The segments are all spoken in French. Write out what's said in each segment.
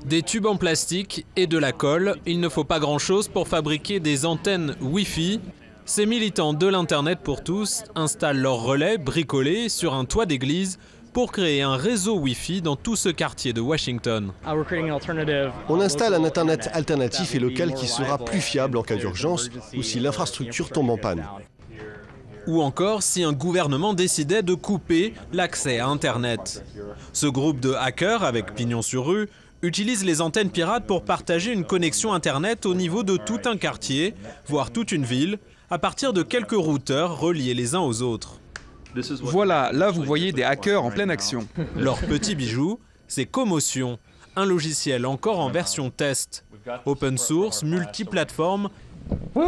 Des tubes en plastique et de la colle, il ne faut pas grand-chose pour fabriquer des antennes Wi-Fi. Ces militants de l'Internet pour tous installent leurs relais bricolés sur un toit d'église pour créer un réseau Wi-Fi dans tout ce quartier de Washington. On installe un Internet alternatif et local qui sera plus fiable en cas d'urgence ou si l'infrastructure tombe en panne. Ou encore si un gouvernement décidait de couper l'accès à Internet. Ce groupe de hackers, avec pignon sur rue, utilise les antennes pirates pour partager une connexion Internet au niveau de tout un quartier, voire toute une ville, à partir de quelques routeurs reliés les uns aux autres. Voilà, là vous voyez des hackers en pleine action. Leur petit bijou, c'est Commotion, un logiciel encore en version test. Open source, multiplateforme,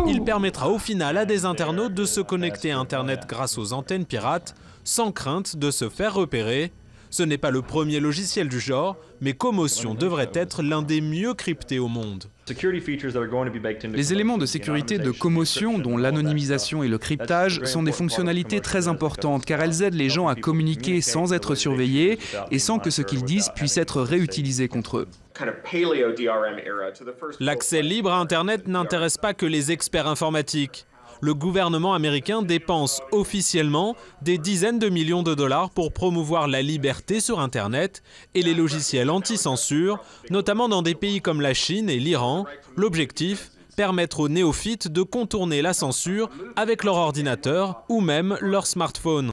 il permettra au final à des internautes de se connecter à Internet grâce aux antennes pirates, sans crainte de se faire repérer. Ce n'est pas le premier logiciel du genre, mais Commotion devrait être l'un des mieux cryptés au monde. Les éléments de sécurité de Commotion, dont l'anonymisation et le cryptage, sont des fonctionnalités très importantes car elles aident les gens à communiquer sans être surveillés et sans que ce qu'ils disent puisse être réutilisé contre eux. L'accès libre à Internet n'intéresse pas que les experts informatiques. Le gouvernement américain dépense officiellement des dizaines de millions de dollars pour promouvoir la liberté sur Internet et les logiciels anti-censure, notamment dans des pays comme la Chine et l'Iran. L'objectif, permettre aux néophytes de contourner la censure avec leur ordinateur ou même leur smartphone.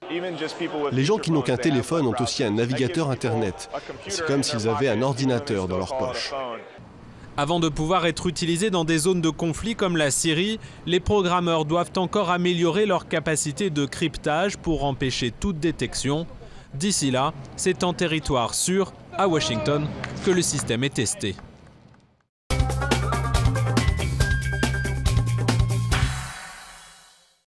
Les gens qui n'ont qu'un téléphone ont aussi un navigateur Internet. C'est comme s'ils avaient un ordinateur dans leur poche. Avant de pouvoir être utilisés dans des zones de conflit comme la Syrie, les programmeurs doivent encore améliorer leur capacité de cryptage pour empêcher toute détection. D'ici là, c'est en territoire sûr, à Washington, que le système est testé.